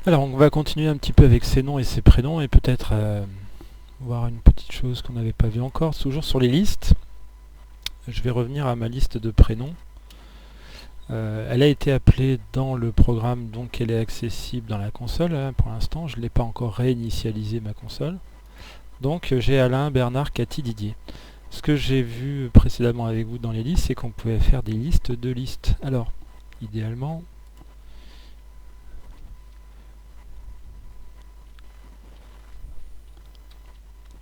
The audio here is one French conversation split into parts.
Alors on va continuer un petit peu avec ces noms et ces prénoms et peut-être voir une petite chose qu'on n'avait pas vue encore, toujours sur les listes. Je vais revenir à ma liste de prénoms. Elle a été appelée dans le programme, donc elle est accessible dans la console hein, pour l'instant. Je ne l'ai pas encore réinitialisé ma console. Donc j'ai Alain, Bernard, Cathy, Didier. Ce que j'ai vu précédemment avec vous dans les listes, c'est qu'on pouvait faire des listes de listes. Alors, idéalement,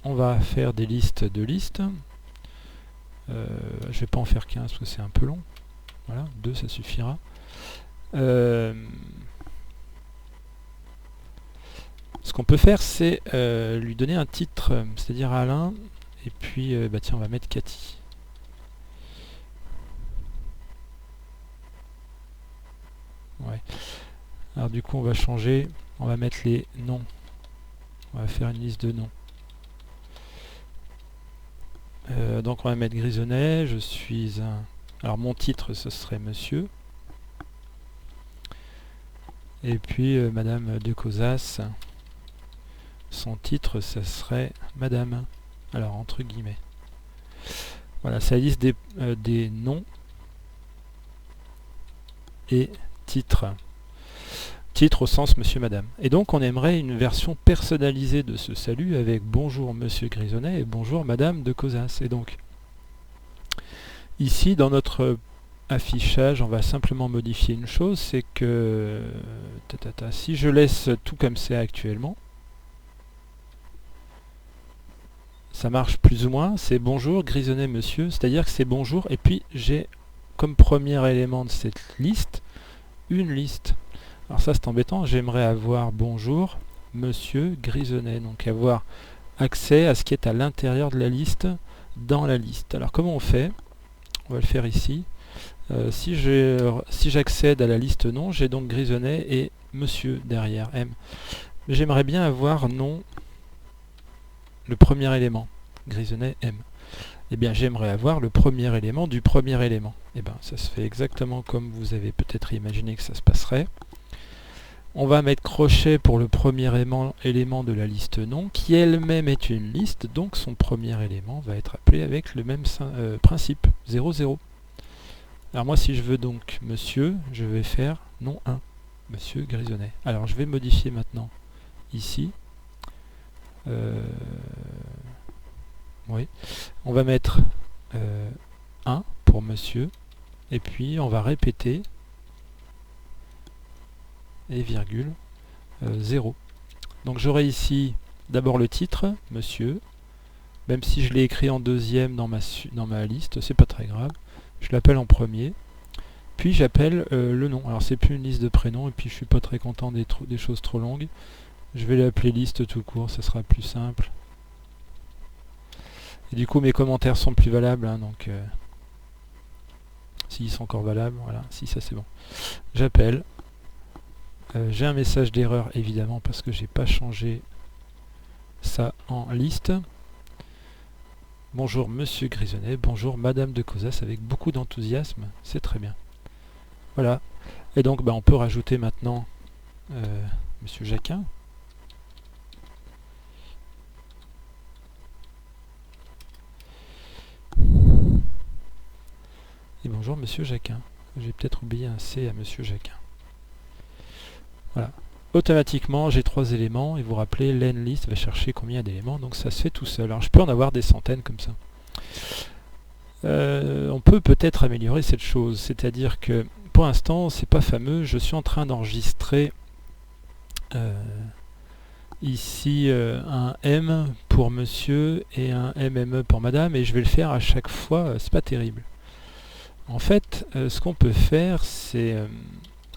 on va faire des listes de listes. Je ne vais pas en faire 15 parce que c'est un peu long. Voilà, 2 ça suffira. Ce qu'on peut faire, c'est lui donner un titre, c'est-à-dire Alain, et puis bah tiens, on va mettre Cathy. Ouais. Alors du coup, on va changer, on va mettre les noms. On va faire une liste de noms. Donc on va mettre Grisonnet, je suis un... Alors mon titre, ce serait Monsieur. Et puis Madame de Cosas, son titre, ce serait Madame. Alors entre guillemets. Voilà, c'est la liste des noms et titres. Titre au sens Monsieur, Madame. Et donc on aimerait une version personnalisée de ce salut avec Bonjour Monsieur Grisonnet et Bonjour Madame de Cosas. Et donc ici dans notre affichage, on va simplement modifier une chose, c'est que si je laisse tout comme c'est actuellement, ça marche plus ou moins, c'est bonjour Grisonnet Monsieur, c'est-à-dire que c'est bonjour et puis j'ai comme premier élément de cette liste une liste. Alors ça c'est embêtant, j'aimerais avoir bonjour Monsieur Grisonnet, donc avoir accès à ce qui est à l'intérieur de la liste dans la liste. Alors comment on fait? On va le faire ici. Si j'accède à la liste nom, j'ai donc Grisonnet et Monsieur derrière M. Mais j'aimerais bien avoir nom, le premier élément, Grisonnet M. Eh bien j'aimerais avoir le premier élément du premier élément. Eh bien ça se fait exactement comme vous avez peut-être imaginé que ça se passerait. On va mettre crochet pour le premier élément de la liste nom, qui elle-même est une liste, donc son premier élément va être appelé avec le même principe, 0, 0. Alors moi si je veux donc Monsieur, je vais faire nom 1, Monsieur Grisonnet. Alors je vais modifier maintenant ici. Oui. On va mettre 1 pour Monsieur, et puis on va répéter, et virgule, 0. Donc j'aurai ici d'abord le titre, Monsieur, même si je l'ai écrit en deuxième dans ma liste, c'est pas très grave. Je l'appelle en premier, puis j'appelle le nom. Alors c'est plus une liste de prénoms, et puis je suis pas très content des choses trop longues. Je vais l'appeler liste tout court, ça sera plus simple. Et du coup mes commentaires sont plus valables, hein, donc s'ils sont encore valables, voilà, si ça c'est bon. J'appelle. J'ai un message d'erreur évidemment parce que j'ai pas changé ça en liste. Bonjour Monsieur Grisonnet, bonjour Madame de Cosas, avec beaucoup d'enthousiasme, c'est très bien. Voilà, et donc on peut rajouter maintenant Monsieur Jacquin. Et bonjour Monsieur Jacquin. J'ai peut-être oublié un C à Monsieur Jacquin. Voilà. Automatiquement, j'ai 3 éléments, et vous rappelez, lenList va chercher combien d'éléments, donc ça se fait tout seul. Alors je peux en avoir des centaines comme ça. On peut peut-être améliorer cette chose, c'est-à-dire que pour l'instant, c'est pas fameux, je suis en train d'enregistrer ici un M pour monsieur et un MME pour madame, et je vais le faire à chaque fois, c'est pas terrible. En fait, ce qu'on peut faire, c'est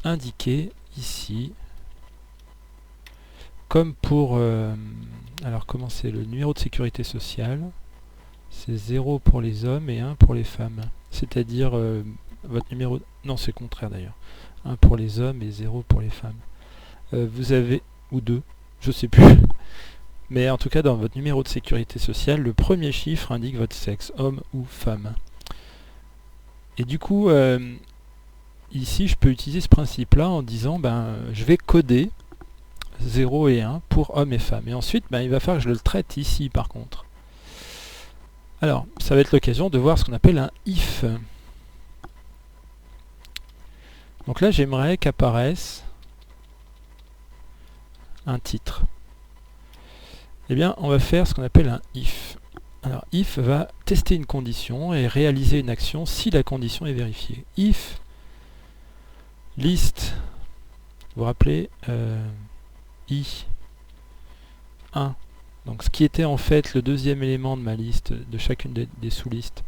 indiquer ici, comme pour... alors comment c'est le numéro de sécurité sociale, c'est 0 pour les hommes et 1 pour les femmes. C'est-à-dire votre numéro... Non, c'est le contraire d'ailleurs. 1 pour les hommes et 0 pour les femmes. Vous avez... ou 2, je sais plus. Mais en tout cas, dans votre numéro de sécurité sociale, le premier chiffre indique votre sexe, homme ou femme. Et du coup, ici, je peux utiliser ce principe-là en disant, je vais coder 0 et 1 pour hommes et femmes. Et ensuite, il va falloir que je le traite ici par contre. Alors, ça va être l'occasion de voir ce qu'on appelle un if. Donc là, j'aimerais qu'apparaisse un titre. Eh bien, on va faire ce qu'on appelle un if. Alors, if va tester une condition et réaliser une action si la condition est vérifiée. If list, vous vous rappelez, i1, donc ce qui était en fait le deuxième élément de ma liste, de chacune des sous-listes,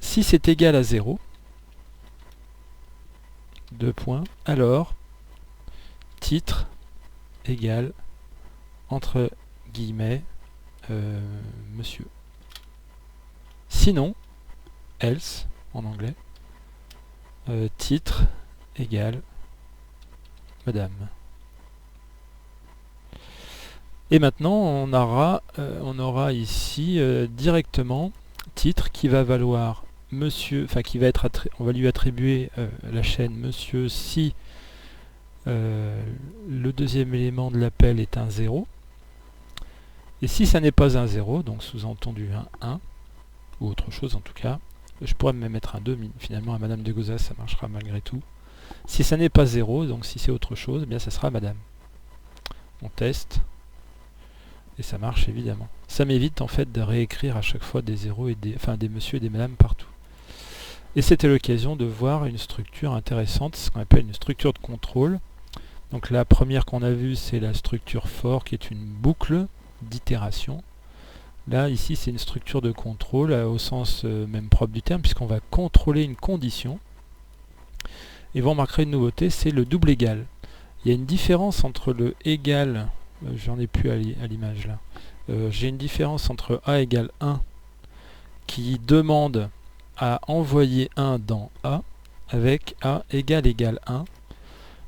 si c'est égal à 0, 2 points, alors titre égale entre guillemets monsieur. Sinon, else en anglais, titre égale madame. Et maintenant on aura ici directement titre qui va valoir monsieur, enfin qui va être on va lui attribuer la chaîne monsieur si le deuxième élément de l'appel est un 0, et si ça n'est pas un 0, donc sous-entendu un 1 ou autre chose en tout cas, je pourrais même mettre un 2, mais finalement à madame de Gozas ça marchera malgré tout. Si ça n'est pas 0, donc si c'est autre chose, eh bien ça sera madame. On teste et ça marche évidemment. Ça m'évite en fait de réécrire à chaque fois des 0 et des monsieur et des madame partout. Et c'était l'occasion de voir une structure intéressante, ce qu'on appelle une structure de contrôle. Donc la première qu'on a vue, c'est la structure for, qui est une boucle d'itération. Là, ici, c'est une structure de contrôle au sens même propre du terme, puisqu'on va contrôler une condition. Et vous remarquerez une nouveauté, c'est le double égal. Il y a une différence entre le égal, j'en ai plus à l'image là, j'ai une différence entre a égale 1, qui demande à envoyer 1 dans a, avec a égale 1.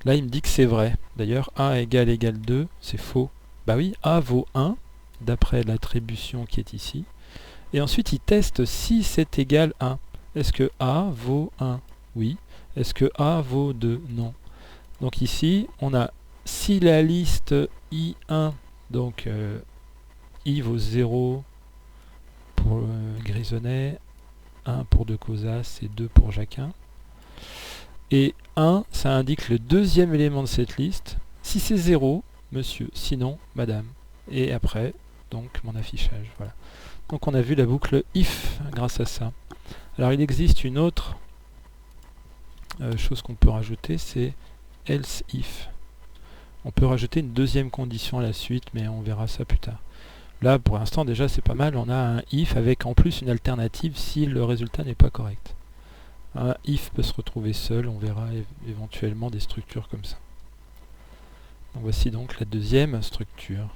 Là, il me dit que c'est vrai. D'ailleurs, a égale 2, c'est faux. Bah oui, a vaut 1, d'après l'attribution qui est ici. Et ensuite, il teste si c'est égal 1. Est-ce que a vaut 1? Oui. Est-ce que a vaut 2? Non. Donc ici, on a, si la liste I1, donc I vaut 0 pour Grisonnet, 1 pour De Cozas et 2 pour Jacquin. Et 1, ça indique le deuxième élément de cette liste. Si c'est 0, monsieur, sinon, madame. Et après, donc, mon affichage. Voilà. Donc on a vu la boucle if grâce à ça. Alors il existe une autre chose qu'on peut rajouter, c'est else if. On peut rajouter une deuxième condition à la suite, mais on verra ça plus tard. Là, pour l'instant, déjà, c'est pas mal. On a un if avec en plus une alternative si le résultat n'est pas correct. Un if peut se retrouver seul, on verra éventuellement des structures comme ça. Donc voici donc la deuxième structure.